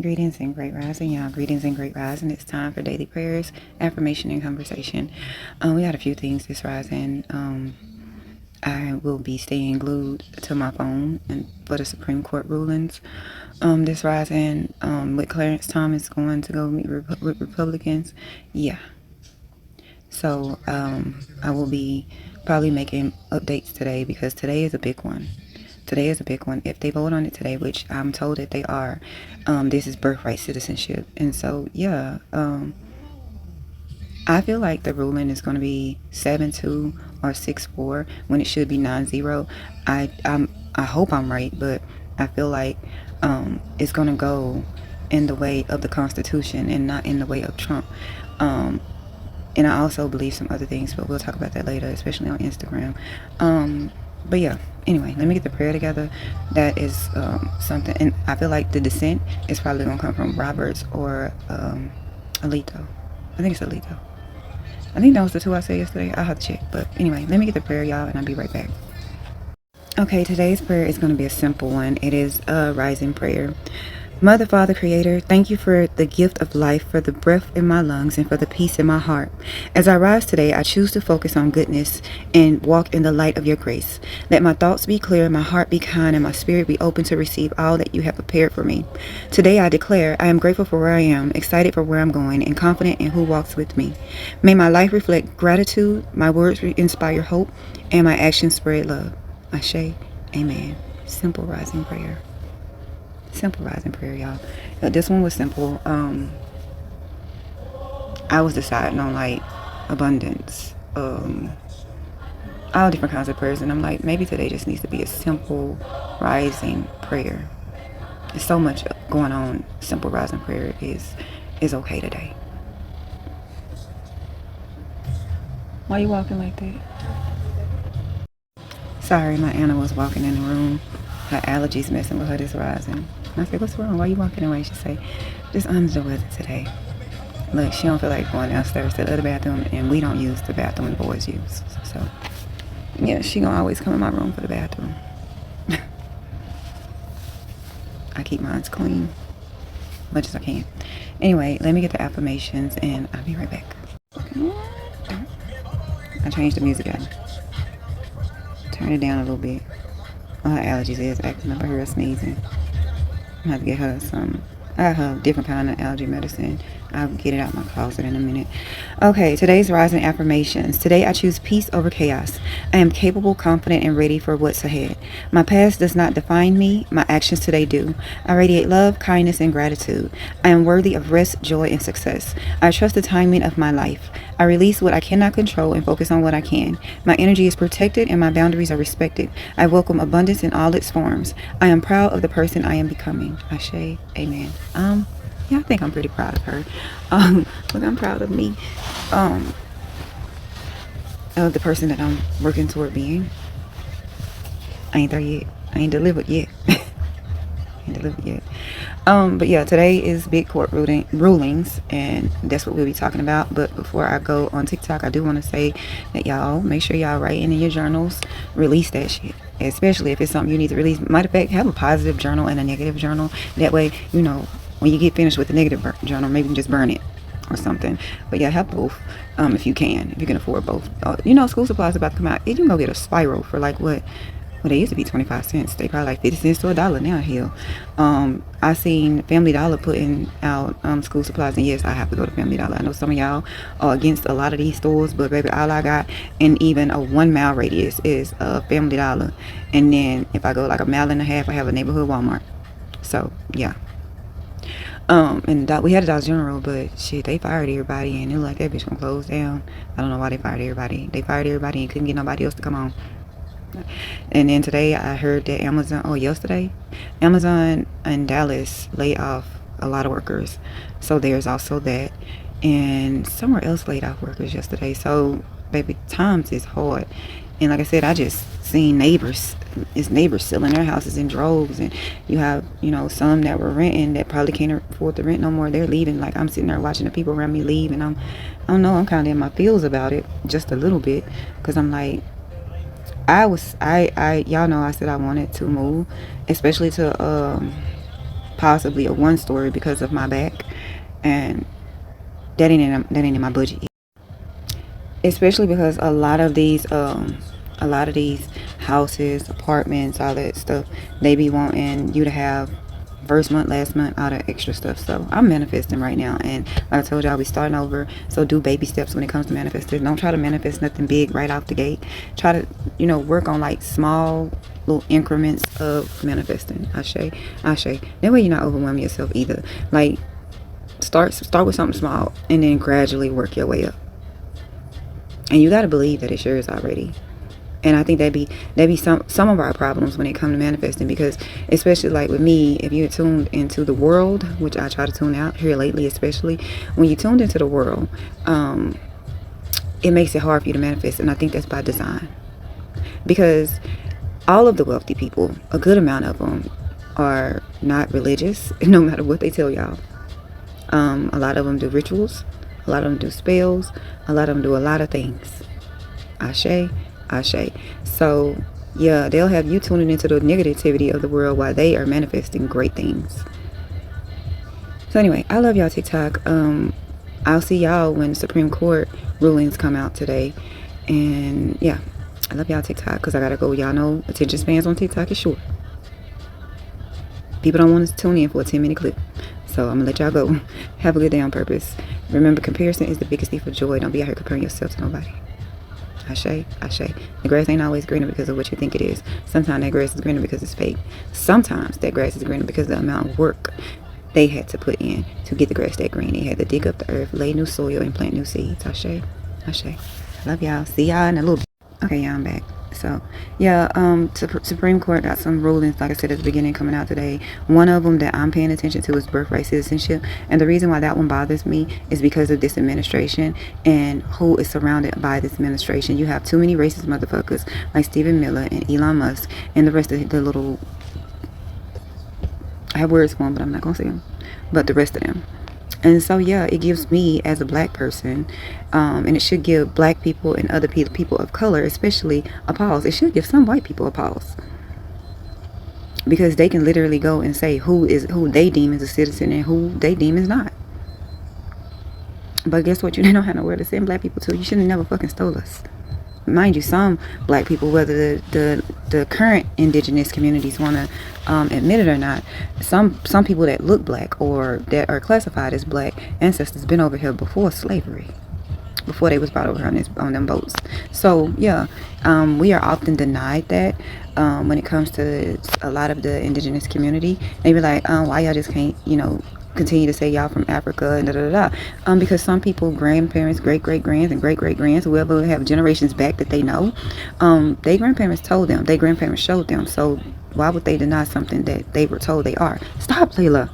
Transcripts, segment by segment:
Greetings and great rising, y'all. Greetings and great rising. It's time for daily prayers, affirmation, and conversation. We got a few things this rising. I will be staying glued to my phone and for the Supreme Court rulings. This rising, with Clarence Thomas going to go meet with Republicans. Yeah. So I will be probably making updates today because today is a big one. Today is a big one. If they vote on it today, which I'm told that they are, this is birthright citizenship. And so, yeah, I feel like the ruling is going to be 7-2 or 6-4 when it should be 9-0. I hope I'm right, but I feel like it's going to go in the way of the Constitution and not in the way of Trump. And I also believe some other things, but we'll talk about that later, especially on Instagram. But yeah, anyway, let me get the prayer together. That is something, and I feel like the dissent is probably going to come from Roberts or Alito. I think it's Alito. I think that was the two I said yesterday. I'll have to check. But anyway, let me get the prayer, y'all, and I'll be right back. Okay, today's prayer is going to be a simple one. It is a rising prayer. Mother, Father, Creator, thank you for the gift of life, for the breath in my lungs, and for the peace in my heart. As I rise today, I choose to focus on goodness and walk in the light of your grace. Let my thoughts be clear, my heart be kind, and my spirit be open to receive all that you have prepared for me. Today I declare I am grateful for where I am, excited for where I'm going, and confident in who walks with me. May my life reflect gratitude, my words inspire hope, and my actions spread love. Ashe, amen. Simple rising prayer. Simple rising prayer, y'all. This one was simple. I was deciding on like abundance, all different kinds of prayers, and I'm like, maybe today just needs to be a simple rising prayer. There's so much going on. Simple rising prayer is okay today. Why are you walking like that? Sorry, my Anna was walking in the room. Her allergies messing with her this rising. And I said, what's wrong? Why are you walking away? She said, just under the weather today. Look, she don't feel like going downstairs to the other bathroom, and we don't use the bathroom the boys use. So, yeah, she gonna always come in my room for the bathroom. I keep mine clean, much as I can. Anyway, let me get the affirmations, and I'll be right back. I changed the music out. Turn it down a little bit. Her allergies is acting up. I hear her sneezing. I'm gonna have to get her some. I have a different kind of allergy medicine. I'll get it out my closet in a minute. Okay, today's rising affirmations. Today I choose peace over chaos. I am capable, confident, and ready for what's ahead. My past does not define me. My actions today do. I radiate love, kindness, and gratitude. I am worthy of rest, joy, and success. I trust the timing of my life. I release what I cannot control and focus on what I can. My energy is protected and my boundaries are respected. I welcome abundance in all its forms. I am proud of the person I am becoming. Ashe, amen. Yeah, I think I'm pretty proud of her. Look, I'm proud of me. Of the person that I'm working toward being. I ain't there yet. I ain't delivered yet. But yeah, today is big court rulings, and that's what we'll be talking about. But before I go on TikTok, I do want to say that y'all make sure y'all writing in your journals, release that shit, especially if it's something you need to release. Matter of fact, have a positive journal and a negative journal. That way, you know, when you get finished with the negative journal, maybe you can just burn it or something. But yeah, have both if you can afford both. You know, school supplies about to come out. You can go get a spiral for like what? Well, they used to be 25 cents. They probably like 50 cents to $1 now. Hell, I seen Family Dollar putting out school supplies, and yes, I have to go to Family Dollar. I know some of y'all are against a lot of these stores, but baby, all I got in even a 1 mile radius is Family Dollar, and then if I go like a mile and a half, I have a neighborhood Walmart. So yeah. And we had a Dollar General, but shit, they fired everybody, and it looked like that bitch gonna close down. I don't know why they fired everybody. They fired everybody and couldn't get nobody else to come on. And then today I heard that yesterday, Amazon in Dallas laid off a lot of workers. So there's also that. And somewhere else laid off workers yesterday. So, baby, times is hard. And like I said, I just seen neighbors selling their houses in droves. And you have, some that were renting that probably can't afford to rent no more. They're leaving. Like, I'm sitting there watching the people around me leave. And I don't know, I'm kind of in my feels about it just a little bit. Because I'm like, y'all know I said I wanted to move, especially to possibly a one story because of my back, and that ain't in my budget, especially because a lot of these houses, apartments, all that stuff, they be wanting you to have first month, last month, all that extra stuff. So I'm manifesting right now, and like I told y'all, we starting over. So do baby steps when it comes to manifesting. Don't try to manifest nothing big right off the gate. Try to, work on like small little increments of manifesting. Ashe. That way you're not overwhelming yourself either. Like start with something small and then gradually work your way up. And you got to believe that it's yours already. And I think that'd be some of our problems when it comes to manifesting, because especially like with me, if you're tuned into the world, which I try to tune out here lately, especially when you tuned into the world, it makes it hard for you to manifest. And I think that's by design, because all of the wealthy people, a good amount of them, are not religious, no matter what they tell y'all. A lot of them do rituals, a lot of them do spells, a lot of them do a lot of things. Ashe. So yeah, they'll have you tuning into the negativity of the world while they are manifesting great things. So anyway, I love y'all, TikTok. I'll see y'all when Supreme Court rulings come out today. And yeah, I love y'all, TikTok, because I gotta go. Y'all know attention spans on TikTok is short. People don't want to tune in for a 10-minute clip. So I'm gonna let y'all go. Have a good day on purpose. Remember, comparison is the biggest thief of joy. Don't be out here comparing yourself to nobody. Ashe. The grass ain't always greener because of what you think it is. Sometimes that grass is greener because it's fake. Sometimes that grass is greener because of the amount of work they had to put in to get the grass that green. They had to dig up the earth, lay new soil, and plant new seeds. Ashe. Love y'all. See y'all in a little bit. Okay, y'all, I'm back. So yeah, Supreme Court got some rulings, like I said at the beginning, coming out today. One of them that I'm paying attention to is birthright citizenship, and the reason why that one bothers me is because of this administration and who is surrounded by this administration. You have too many racist motherfuckers like Stephen Miller and Elon Musk and the rest of the little, I have words for them, but I'm not gonna say them, but the rest of them. And so yeah, it gives me as a black person, and it should give black people and other people of color especially a pause. It should give some white people a pause, because they can literally go and say who they deem as a citizen and who they deem is not. But guess what? You don't have nowhere to send black people to. You should have never fucking stole us. Mind you, some black people, whether the current indigenous communities want to admit it or not, some people that look black or that are classified as black ancestors been over here before slavery, before they was brought over on them boats. So yeah, we are often denied that when it comes to a lot of the indigenous community. They be like, why y'all just can't continue to say y'all from Africa and because some people, grandparents, great-great-grands and great-great-grands, whoever have generations back that they know, their grandparents told them, their grandparents showed them. So why would they deny something that they were told they are? Stop, Layla.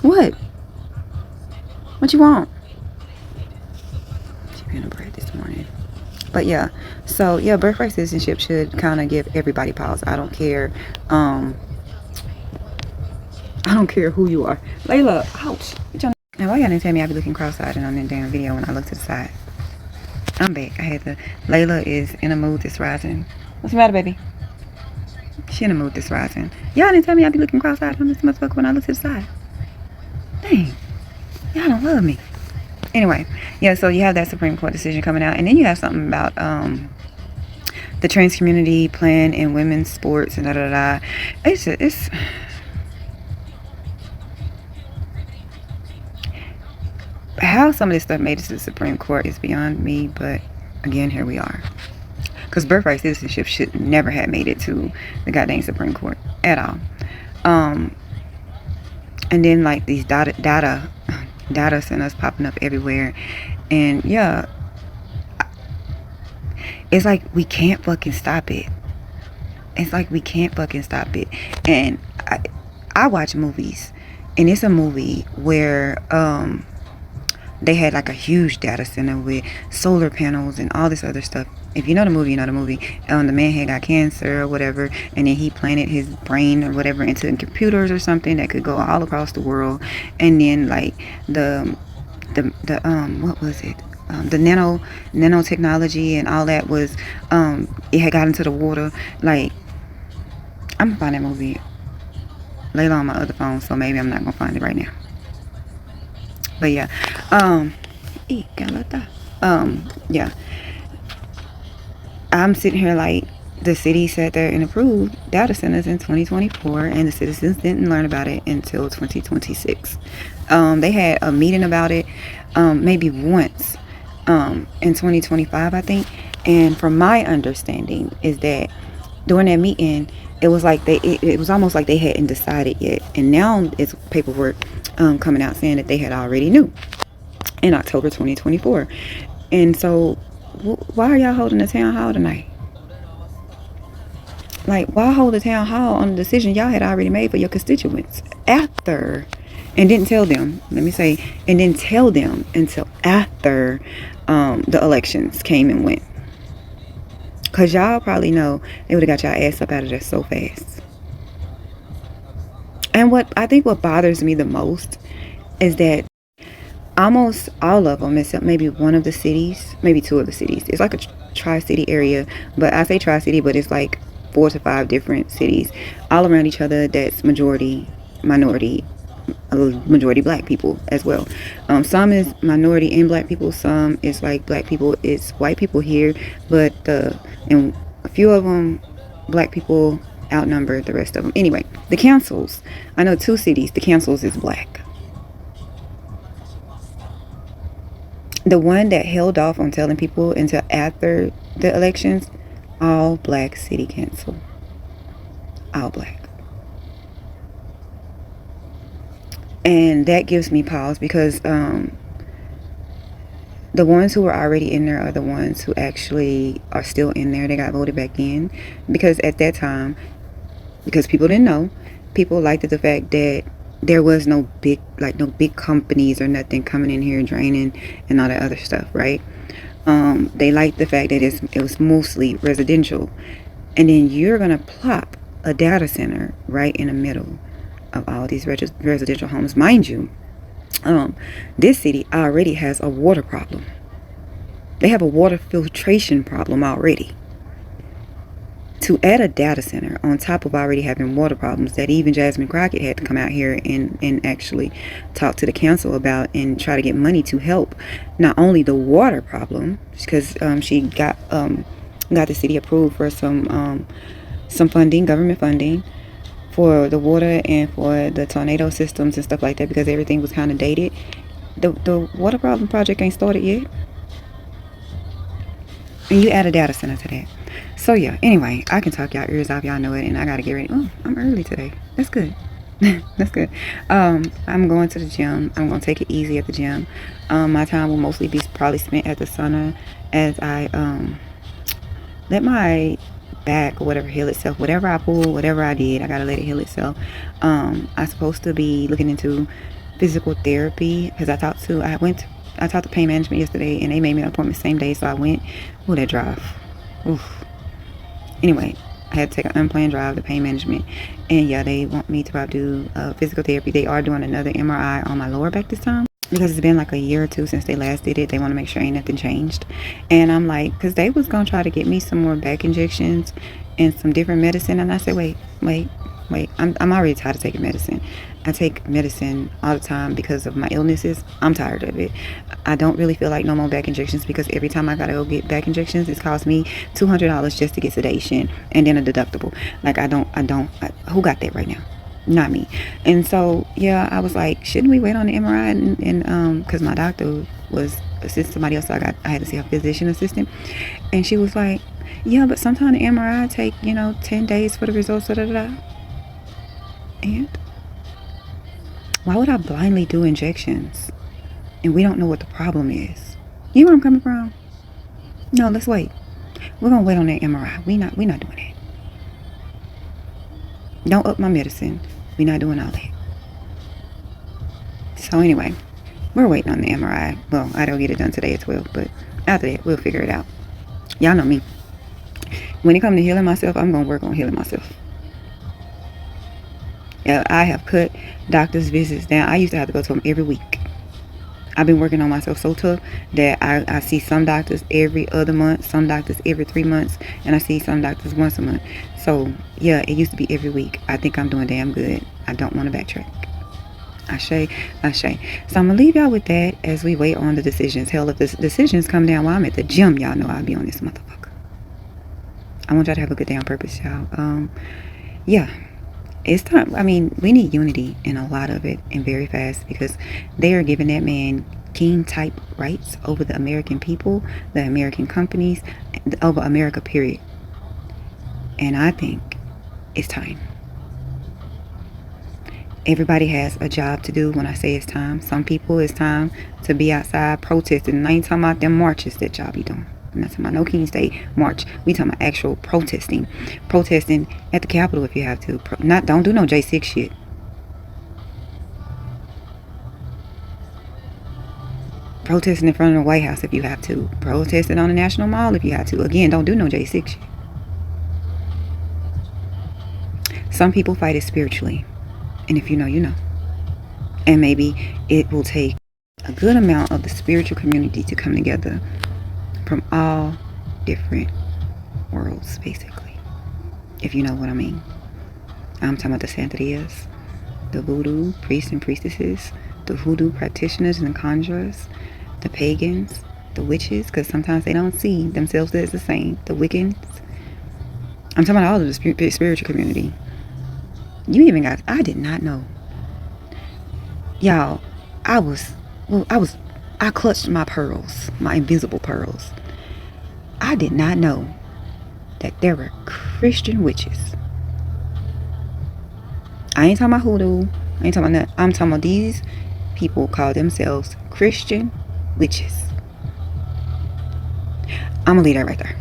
What you want? She been a bread this morning. But yeah, so yeah, birthright citizenship should kind of give everybody pause. I don't care who you are. Layla, ouch. Now, why y'all didn't tell me I be looking cross-eyed on that damn video when I look to the side? I'm back. Layla is in a mood this rising. What's the matter, baby? She in a mood this rising. Y'all didn't tell me I be looking cross-eyed on this motherfucker when I look to the side. Dang. Y'all don't love me. Anyway, yeah, so you have that Supreme Court decision coming out. And then you have something about the trans community plan in women's sports and It's how some of this stuff made it to the Supreme Court is beyond me, but again, here we are. Because birthright citizenship should never have made it to the goddamn Supreme Court at all. And then like these data centers popping up everywhere, and yeah, it's like we can't fucking stop it. And I watch movies, and it's a movie where they had like a huge data center with solar panels and all this other stuff. If you know the movie, you know the movie. The man had got cancer or whatever, and then he planted his brain or whatever into computers or something that could go all across the world. And then like the what was it? The nanotechnology and all that was it had got into the water. Like, I'm gonna find that movie. Layla on my other phone, so maybe I'm not gonna find it right now. But yeah, um, yeah. I'm sitting here like the city sat there and approved data centers in 2024, and the citizens didn't learn about it until 2026. They had a meeting about it maybe once in 2025, I think. And from my understanding is that during that meeting, it was like it was almost like they hadn't decided yet, and now it's paperwork coming out saying that they had already knew in October 2024. And so, why are y'all holding a town hall tonight? Like, why hold a town hall on a decision y'all had already made for your constituents after, and didn't tell them? Let me say, and didn't tell them until after the elections came and went. Cause y'all probably know they would have got y'all ass up out of there so fast. And what I think what bothers me the most is that almost all of them, except maybe one of the cities, maybe two of the cities, it's like a tri-city area. But I say tri-city, but it's like 4 to 5 different cities all around each other that's majority minority, majority black people as well. Some is minority and black people, some is like black people, it's white people here, but and a few of them black people outnumber the rest of them. Anyway, the councils, I know 2 cities, the councils is black. The one that held off on telling people until after the elections, all black city council, all black. And that gives me pause because the ones who were already in there are the ones who actually are still in there. They got voted back in because at that time, because people didn't know, people liked the fact that there was no big companies or nothing coming in here draining and all that other stuff, right? They liked the fact that it was mostly residential, and then you're gonna plop a data center right in the middle of all these residential homes. Mind you, this city already has a water problem. They have a water filtration problem already. To add a data center on top of already having water problems that even Jasmine Crockett had to come out here and actually talk to the council about and try to get money to help not only the water problem, because she got the city approved for some funding, government funding, for the water and for the tornado systems and stuff like that, because everything was kind of dated. The water problem project ain't started yet, and you add a data center to that. So yeah, anyway, I can talk y'all ears off, y'all know it, and I gotta get ready. Oh, I'm early today. That's good. That's good. I'm going to the gym. I'm gonna take it easy at the gym. My time will mostly be probably spent at the sauna as I let my back or whatever heal itself. Whatever I pull, whatever I did, I gotta let it heal itself. I'm supposed to be looking into physical therapy because I talked to pain management yesterday, and they made me an appointment same day, so I went. Oh, that drive. Oof. Anyway, I had to take an unplanned drive to pain management, and yeah, they want me to probably do physical therapy. They are doing another MRI on my lower back this time because it's been like a year or 2 since they last did it. They want to make sure ain't nothing changed. And I'm like, because they was gonna try to get me some more back injections and some different medicine, and I said, wait, I'm already tired of taking medicine. I take medicine all the time because of my illnesses. I'm tired of it. I don't really feel like no more back injections, because every time I gotta go get back injections, it's cost me $200 just to get sedation and then a deductible. Like who got that right now? Not me. And so yeah, I was like, shouldn't we wait on the MRI and because my doctor was assisting somebody else, so I had to see a physician assistant, and she was like, yeah, but sometimes the MRI take 10 days for the results. And why would I blindly do injections and we don't know what the problem is? You know where I'm coming from? No, let's wait. We're gonna wait on that MRI. We're not doing that. Don't up my medicine. We're not doing all that. So anyway, we're waiting on the MRI. Well, I don't get it done today at 12, but after that, we'll figure it out. Y'all know me. When it comes to healing myself, I'm gonna work on healing myself. Yeah, I have cut doctor's visits down. I used to have to go to them every week. I've been working on myself so tough that I see some doctors every other month, some doctors every 3 months, and I see some doctors once a month. So yeah, it used to be every week. I think I'm doing damn good. I don't want to backtrack. Ashe, Ashe. So I'm gonna leave y'all with that as we wait on the decisions. Hell, if the decisions come down while I'm at the gym, y'all know I'll be on this motherfucker. I want y'all to have a good day on purpose, y'all. Yeah, it's time. I mean, we need unity in a lot of it and very fast because they are giving that man king type rights over the American people, the American companies, over America, period. And I think it's time. Everybody has a job to do when I say it's time. Some people, it's time to be outside protesting. And I ain't talking about them marches that y'all be doing. I'm not talking about no King's Day march. We talking about actual protesting. Protesting at the Capitol if you have to. Don't do no J6 shit. Protesting in front of the White House if you have to. Protesting on the National Mall if you have to. Again, don't do no J6 shit. Some people fight it spiritually. And if you know, you know. And maybe it will take a good amount of the spiritual community to come together from all different worlds, basically. If you know what I mean. I'm talking about the Santerias, the voodoo priests and priestesses, the voodoo practitioners and conjurers, the pagans, the witches, because sometimes they don't see themselves as the same, the Wiccans. I'm talking about all of the spiritual community. You even got, I did not know. Y'all, I clutched my pearls, my invisible pearls. I did not know that there were Christian witches. I ain't talking about hoodoo. I ain't talking about that. I'm talking about these people call themselves Christian witches. I'm gonna leave that right there.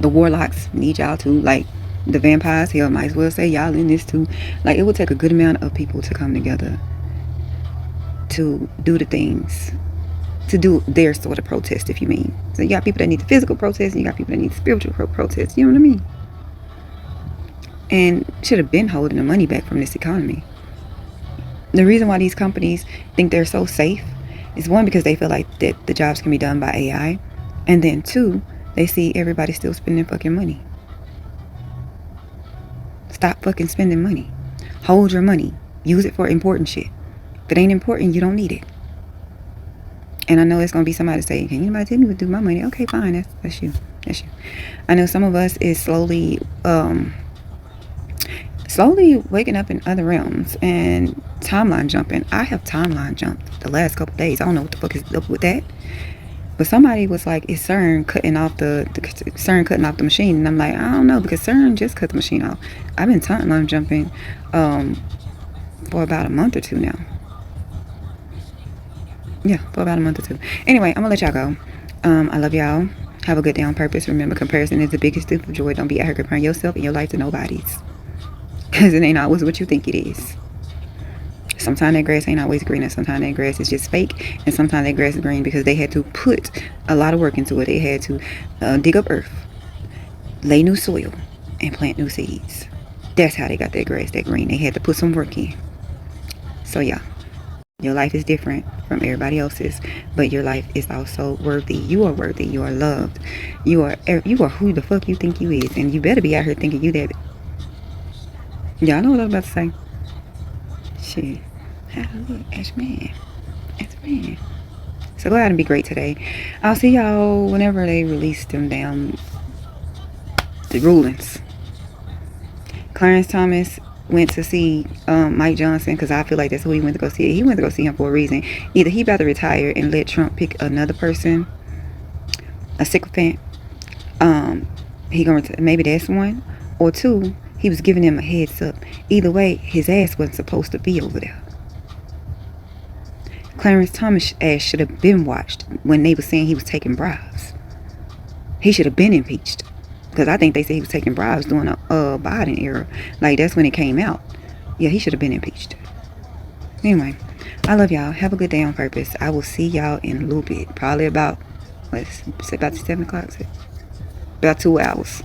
The warlocks need y'all too. Like the vampires, hell, might as well say y'all in this too. Like it would take a good amount of people to come together to do the things, to do their sort of protest, if you mean. So you got people that need the physical protest, and you got people that need the spiritual protest. You know what I mean? And should have been holding the money back from this economy. The reason why these companies think they're so safe is one, because they feel like that the jobs can be done by AI, and then two, they see everybody still spending fucking money. Stop fucking spending money. Hold your money. Use it for important shit. If it ain't important, you don't need it. And I know it's gonna be somebody to say, "Can anybody tell me what to do with my money?" Okay, fine. That's you. I know some of us is slowly waking up in other realms and timeline jumping. I have timeline jumped the last couple days. I don't know what the fuck is up with that. But somebody was like, "Is CERN cutting off the machine?" And I'm like, I don't know, because CERN just cut the machine off. I've been timeline jumping for about a month or two now. Yeah, for about a month or two. Anyway, I'm gonna let y'all go. I love y'all. Have a good day on purpose. Remember, comparison is the biggest thief of joy. Don't be out here comparing yourself and your life to nobody's, because it ain't always what you think it is. Sometimes that grass ain't always green, and sometimes that grass is just fake, and sometimes that grass is green because they had to put a lot of work into it. They had to dig up earth, lay new soil, and plant new seeds. That's how they got that grass that green. They had to put some work in. So yeah, your life is different from everybody else's, but your life is also worthy. You are worthy. You are loved. You are who the fuck you think you is, and you better be out here thinking you that. Y'all know what I was about to say. Shit. Hallelujah. Amen. So go out and be great today. I'll see y'all whenever they release them damn the rulings. Clarence Thomas went to see Mike Johnson, because I feel like that's who he went to go see. He went to go see him for a reason. Either he about to retire and let Trump pick another person, a sycophant. He gonna maybe that's one, or two, he was giving him a heads up. Either way, his ass wasn't supposed to be over there. Clarence Thomas' ass should have been watched when they were saying he was taking bribes. He should have been impeached, because I think they said he was taking bribes during a Biden era. Like, that's when it came out. Yeah, he should have been impeached. Anyway, I love y'all. Have a good day on purpose. I will see y'all in a little bit. Probably about, about 7 o'clock? About 2 hours.